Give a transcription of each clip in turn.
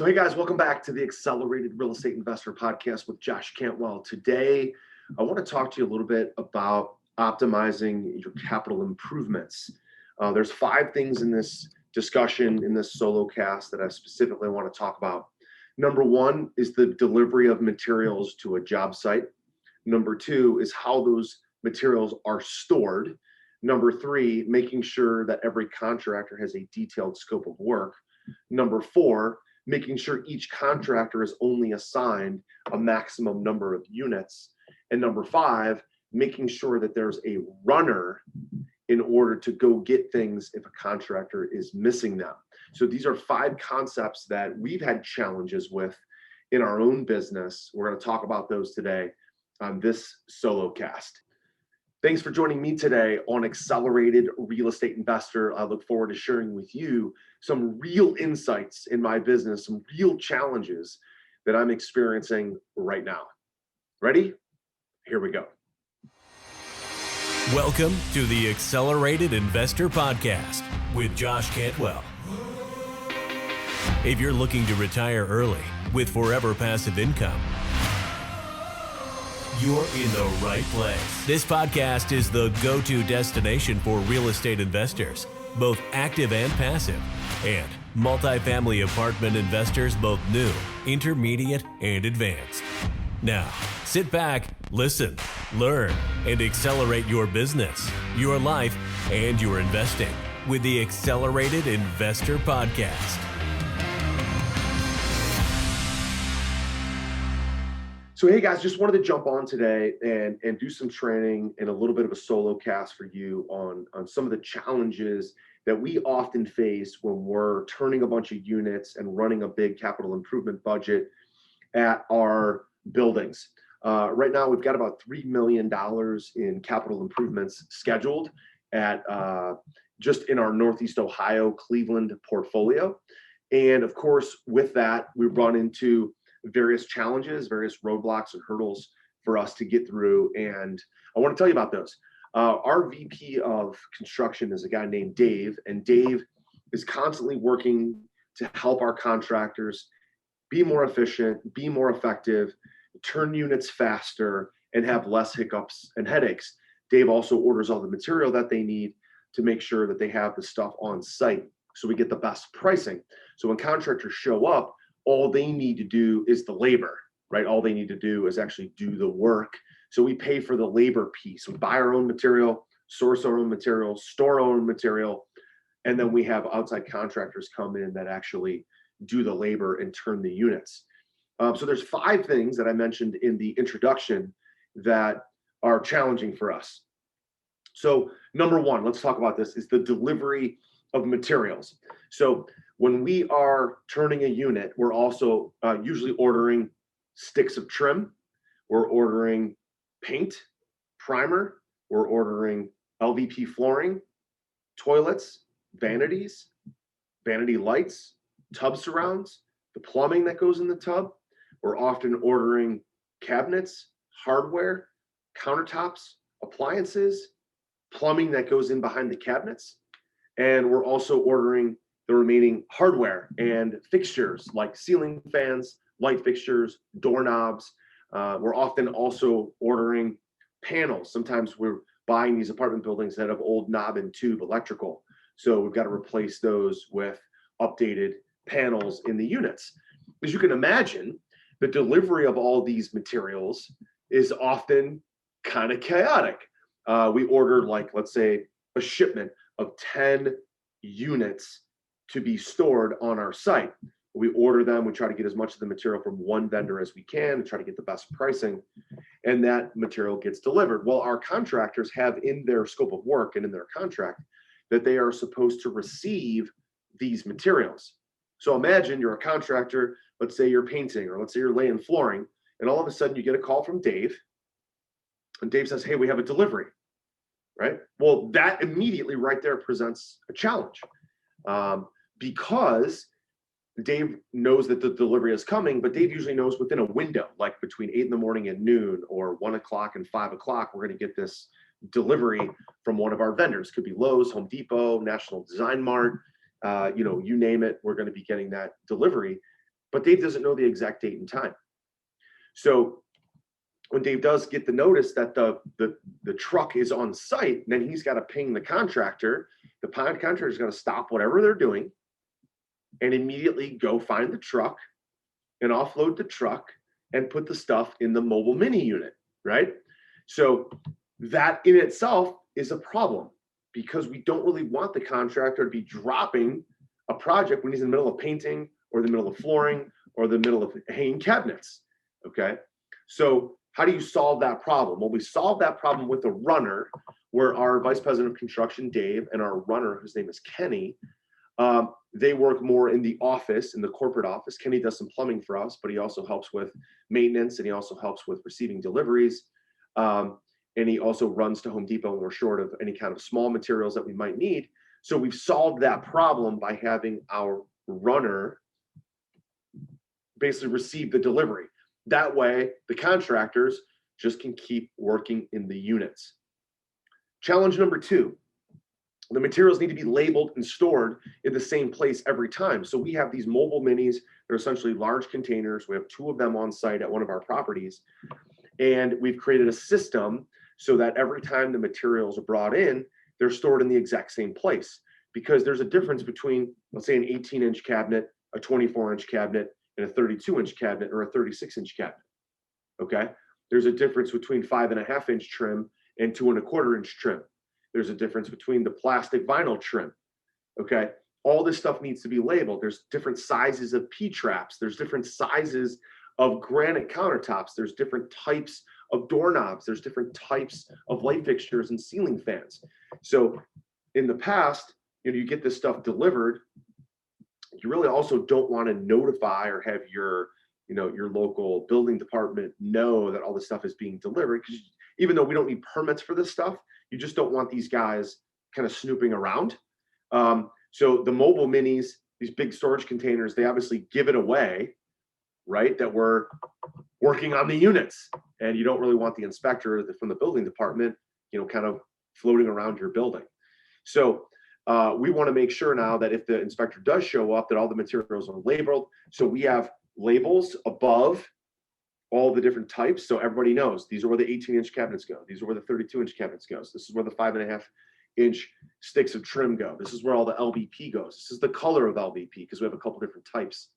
So, hey guys, welcome back to the Accelerated Real Estate Investor Podcast with Josh Cantwell. Today, I want to talk to you a little bit about optimizing your capital improvements. There's 5 things in this discussion, in this solo cast, that I specifically want to talk about. Number 1 is the delivery of materials to a job site. Number 2 is how those materials are stored. Number 3, making sure that every contractor has a detailed scope of work. Number 4, making sure each contractor is only assigned a maximum number of units. And number 5, making sure that there's a runner in order to go get things if a contractor is missing them. So these are 5 concepts that we've had challenges with in our own business. We're going to talk about those today on this solo cast. Thanks for joining me today on Accelerated Real Estate Investor. I look forward to sharing with you some real insights in my business, some real challenges that I'm experiencing right now. Ready? Here we go. Welcome to the Accelerated Investor Podcast with Josh Cantwell. If you're looking to retire early with forever passive income, you're in the right place. This podcast is the go-to destination for real estate investors, both active and passive, and multifamily apartment investors, both new, intermediate, and advanced. Now, sit back, listen, learn, and accelerate your business, your life, and your investing with the Accelerated Investor Podcast. So, hey guys, just wanted to jump on today and do some training and a little bit of a solo cast for you on some of the challenges that we often face when we're turning a bunch of units and running a big capital improvement budget at our buildings. Right now, we've got about $3 million in capital improvements scheduled at just in our Northeast Ohio, Cleveland portfolio. And of course, with that, we run into various challenges, various roadblocks and hurdles for us to get through. And I want to tell you about those. Our VP of construction is a guy named Dave, and Dave is constantly working to help our contractors be more efficient, be more effective, turn units faster, and have less hiccups and headaches. Dave also orders all the material that they need to make sure that they have the stuff on site so we get the best pricing. So when contractors show up, all they need to do is the labor, right? All they need to do is actually do the work. So we pay for the labor piece. We buy our own material, source our own material, store our own material, and then we have outside contractors come in that actually do the labor and turn the units. So there's 5 things that I mentioned in the introduction that are challenging for us. So number 1, let's talk about this, is the delivery of materials. So when we are turning a unit, we're also usually ordering sticks of trim. We're ordering paint, primer. We're ordering LVP flooring, toilets, vanities, vanity lights, tub surrounds, the plumbing that goes in the tub. We're often ordering cabinets, hardware, countertops, appliances, plumbing that goes in behind the cabinets. And we're also ordering the remaining hardware and fixtures like ceiling fans, light fixtures, doorknobs. We're often also ordering panels. Sometimes we're buying these apartment buildings that have old knob and tube electrical. So we've got to replace those with updated panels in the units. As you can imagine, the delivery of all these materials is often kind of chaotic. We order, like, let's say, a shipment of 10 units to be stored on our site. We order them, we try to get as much of the material from one vendor as we can and try to get the best pricing, and that material gets delivered. Well, our contractors have in their scope of work and in their contract that they are supposed to receive these materials. So imagine you're a contractor, let's say you're painting, or let's say you're laying flooring, and all of a sudden you get a call from Dave, and Dave says, hey, we have a delivery, right? Well, that immediately right there presents a challenge. Because Dave knows that the delivery is coming, but Dave usually knows within a window, like between 8 in the morning and noon, or 1 o'clock and 5 o'clock, we're going to get this delivery from one of our vendors. Could be Lowe's, Home Depot, National Design Mart, you name it, we're going to be getting that delivery. but Dave doesn't know the exact date and time. So when Dave does get the notice that the truck is on site, then he's got to ping the contractor. The contractor is going to stop whatever they're doing and immediately go find the truck and offload the truck and put the stuff in the mobile mini unit, right? So that in itself is a problem because we don't really want the contractor to be dropping a project when he's in the middle of painting or the middle of flooring or the middle of hanging cabinets, okay? So how do you solve that problem? Well, we solve that problem with a runner where our vice president of construction, Dave, and our runner, whose name is Kenny, they work more in the office, in the corporate office. Kenny does some plumbing for us, but he also helps with maintenance and he also helps with receiving deliveries. And he also runs to Home Depot when we're short of any kind of small materials that we might need. So we've solved that problem by having our runner basically receive the delivery. That way, the contractors just can keep working in the units. Challenge number 2, the materials need to be labeled and stored in the same place every time. So we have these mobile minis. They're essentially large containers. We have 2 of them on site at one of our properties. And we've created a system so that every time the materials are brought in, they're stored in the exact same place. Because there's a difference between, let's say, an 18-inch cabinet, a 24-inch cabinet, and a 32-inch cabinet or a 36-inch cabinet, okay? There's a difference between 5.5-inch trim and 2.25-inch trim. There's a difference between the plastic vinyl trim, okay? All this stuff needs to be labeled. There's different sizes of P-traps. There's different sizes of granite countertops. There's different types of doorknobs. There's different types of light fixtures and ceiling fans. So in the past, you get this stuff delivered, you really also don't want to notify or have your local building department know that all this stuff is being delivered, because even though we don't need permits for this stuff, you just don't want these guys kind of snooping around. So the mobile minis, these big storage containers, they obviously give it away, right? That we're working on the units, and you don't really want the inspector from the building department, kind of floating around your building. So we want to make sure now that if the inspector does show up, that all the materials are labeled. So we have labels above all the different types, so everybody knows these are where the 18-inch cabinets go. These are where the 32-inch cabinets goes. This is where the 5.5-inch sticks of trim go. This is where all the LVP goes. This is the color of LVP because we have a couple different types.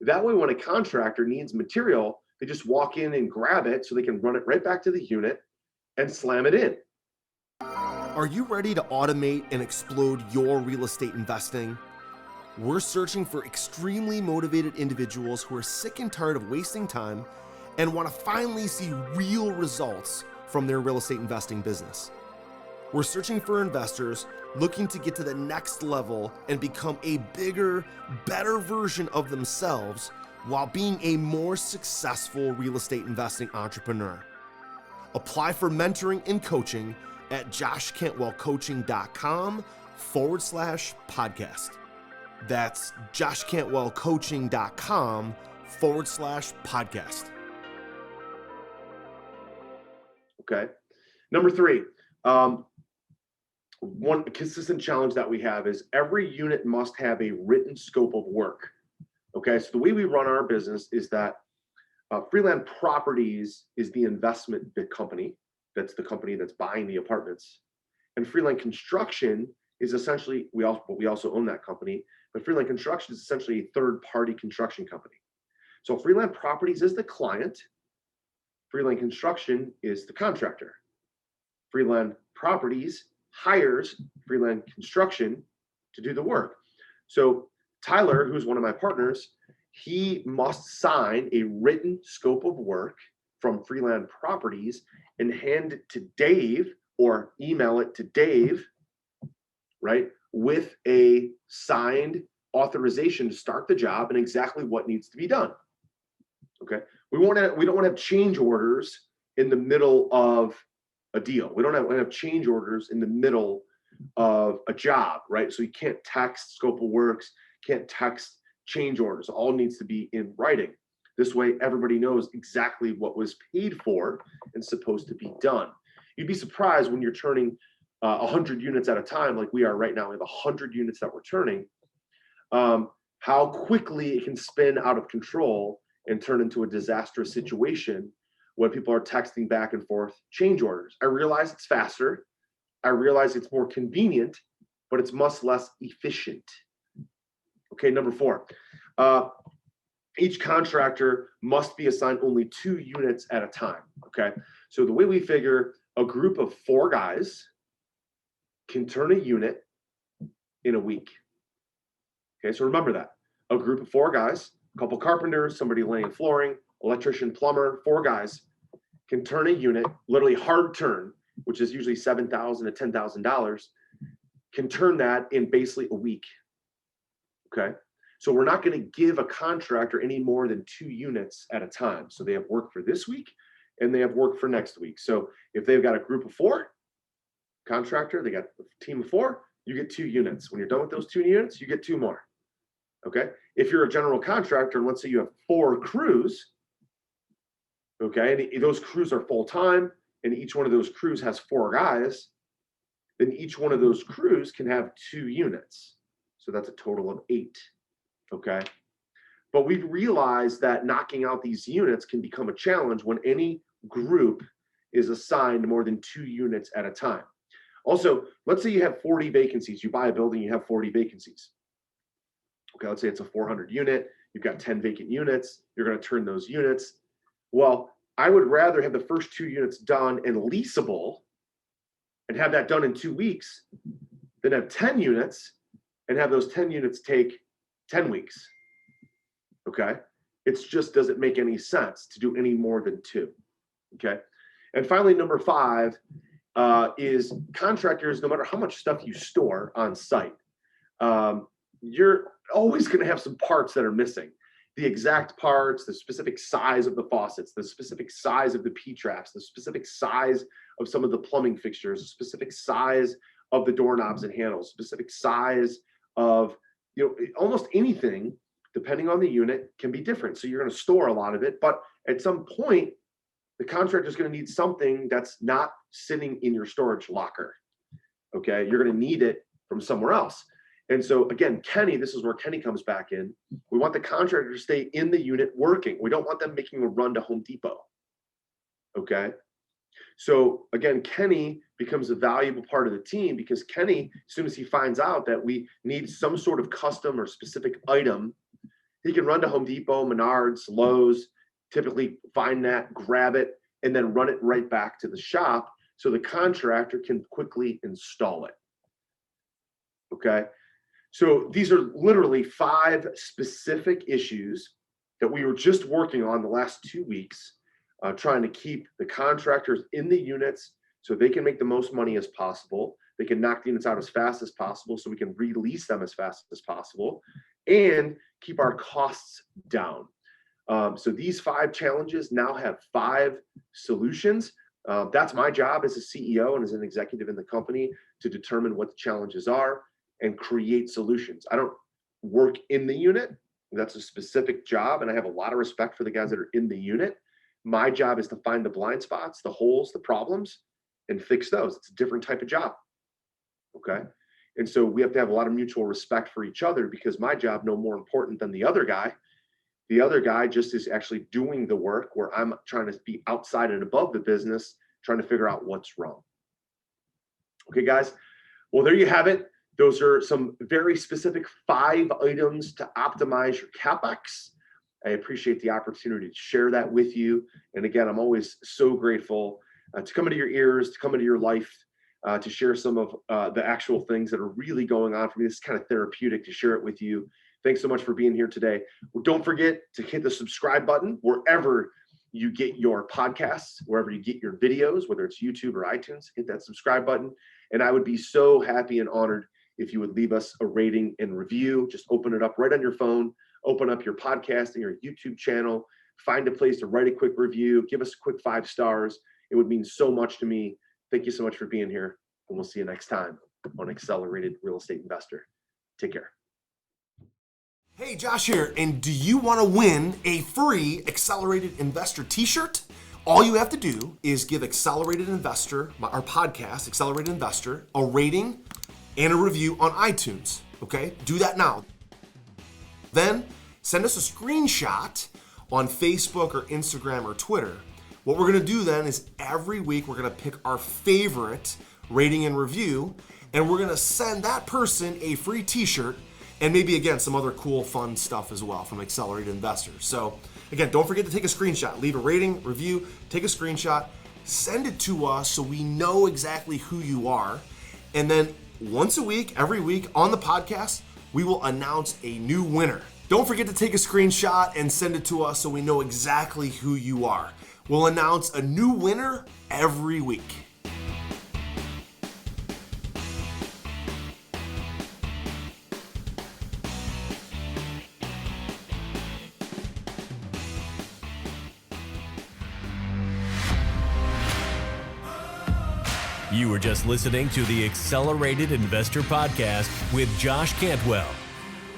That way, when a contractor needs material, they just walk in and grab it so they can run it right back to the unit and slam it in. Are you ready to automate and explode your real estate investing? We're searching for extremely motivated individuals who are sick and tired of wasting time and want to finally see real results from their real estate investing business. We're searching for investors looking to get to the next level and become a bigger, better version of themselves while being a more successful real estate investing entrepreneur. Apply for mentoring and coaching at joshcantwellcoaching.com/podcast. That's joshcantwellcoaching.com/podcast. Okay. Number 3, one consistent challenge that we have is every unit must have a written scope of work. Okay. So the way we run our business is that Freeland Properties is the investment company. That's the company that's buying the apartments. And Freeland Construction is essentially, we also own that company, but Freeland Construction is essentially a third-party construction company. So Freeland Properties is the client. Freeland Construction is the contractor. Freeland Properties hires Freeland Construction to do the work. So Tyler, who's one of my partners, he must sign a written scope of work from Freeland Properties and hand it to Dave or email it to Dave, right, with a signed authorization to start the job and exactly what needs to be done. Okay, we don't want to have change orders in the middle of a deal. We don't want to have change orders in the middle of a job, right? So you can't text scope of works, can't text change orders. All needs to be in writing. This way, everybody knows exactly what was paid for and supposed to be done. You'd be surprised when you're turning 100 units at a time, like we are right now. We have 100 units that we're turning. How how quickly it can spin out of control and turn into a disastrous situation when people are texting back and forth change orders. I realize it's faster. I realize it's more convenient, but it's much less efficient. Okay, number 4. Each contractor must be assigned only 2 units at a time. Okay, so the way we figure, a group of 4 guys can turn a unit in a week. Okay, so remember that. A group of 4 guys, a couple carpenters, somebody laying flooring, electrician, plumber, 4 guys can turn a unit, literally hard turn, which is usually $7,000 to $10,000, can turn that in basically a week. Okay, so we're not going to give a contractor any more than 2 units at a time. So they have work for this week and they have work for next week. So if they've got a group of 4, contractor, they got a team of 4, you get 2 units. When you're done with those 2 units, you get 2 more. Okay, if you're a general contractor, and let's say you have 4 crews, okay, and those crews are full-time, and each one of those crews has 4 guys, then each one of those crews can have 2 units. So that's a total of 8, okay? But we've realized that knocking out these units can become a challenge when any group is assigned more than 2 units at a time. Also, let's say you have 40 vacancies. You buy a building, you have 40 vacancies. Okay, let's say it's a 400 unit. You've got 10 vacant units. You're going to turn those units. Well, I would rather have the first 2 units done and leasable and have that done in 2 weeks than have 10 units and have those 10 units take 10 weeks. Okay, it just doesn't make any sense to do any more than 2. Okay, and finally, number 5 is contractors, no matter how much stuff you store on site, you're always going to have some parts that are missing. The exact parts, the specific size of the faucets, the specific size of the P-traps, the specific size of some of the plumbing fixtures, the specific size of the doorknobs and handles, specific size of, almost anything, depending on the unit, can be different. So you're going to store a lot of it, but at some point, the contractor is going to need something that's not sitting in your storage locker. Okay, you're going to need it from somewhere else. And so again, Kenny, this is where Kenny comes back in. We want the contractor to stay in the unit working. We don't want them making a run to Home Depot. Okay. So again, Kenny becomes a valuable part of the team because Kenny, as soon as he finds out that we need some sort of custom or specific item, he can run to Home Depot, Menards, Lowe's, typically find that, grab it, and then run it right back to the shop so the contractor can quickly install it. Okay. So these are literally 5 specific issues that we were just working on the last 2 weeks, trying to keep the contractors in the units so they can make the most money as possible. They can knock the units out as fast as possible so we can release them as fast as possible and keep our costs down. So these 5 challenges now have 5 solutions. That's my job as a CEO and as an executive in the company to determine what the challenges are and create solutions. I don't work in the unit. That's a specific job, and I have a lot of respect for the guys that are in the unit. My job is to find the blind spots, the holes, the problems, and fix those. It's a different type of job. Okay. And so we have to have a lot of mutual respect for each other because my job no more important than the other guy. The other guy just is actually doing the work where I'm trying to be outside and above the business, trying to figure out what's wrong. Okay, guys. Well, there you have it. Those are some very specific 5 items to optimize your CapEx. I appreciate the opportunity to share that with you. And again, I'm always so grateful to come into your ears, to come into your life, to share some of the actual things that are really going on for me. This is kind of therapeutic to share it with you. Thanks so much for being here today. Well, don't forget to hit the subscribe button wherever you get your podcasts, wherever you get your videos, whether it's YouTube or iTunes, hit that subscribe button. And I would be so happy and honored if you would leave us a rating and review. Just open it up right on your phone, open up your podcast and your YouTube channel, find a place to write a quick review, give us a quick 5 stars. It would mean so much to me. Thank you so much for being here, and we'll see you next time on Accelerated Real Estate Investor. Take care. Hey, Josh here, and do you want to win a free Accelerated Investor t-shirt? All you have to do is give Accelerated Investor, our podcast, Accelerated Investor, a rating and a review on iTunes, okay? Do that now. Then send us a screenshot on Facebook or Instagram or Twitter. What we're gonna do then is every week we're gonna pick our favorite rating and review, and we're gonna send that person a free t-shirt and maybe again some other cool fun stuff as well from Accelerated Investors. So again, don't forget to take a screenshot, leave a rating, review, take a screenshot, send it to us so we know exactly who you are. And then once a week, every week on the podcast, we will announce a new winner. Don't forget to take a screenshot and send it to us so we know exactly who you are. We'll announce a new winner every week. You were just listening to the Accelerated Investor Podcast with Josh Cantwell.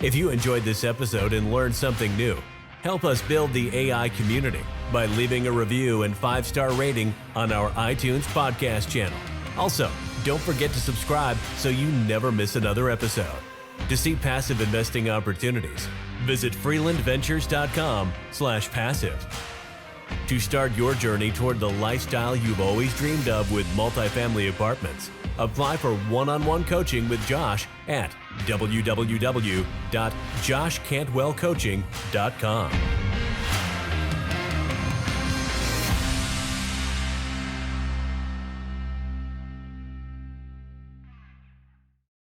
If you enjoyed this episode and learned something new, help us build the AI community by leaving a review and 5-star rating on our iTunes podcast channel. Also, don't forget to subscribe so you never miss another episode. To see passive investing opportunities, visit freelandventures.com/passive. To start your journey toward the lifestyle you've always dreamed of with multifamily apartments, apply for one-on-one coaching with Josh at www.joshcantwellcoaching.com.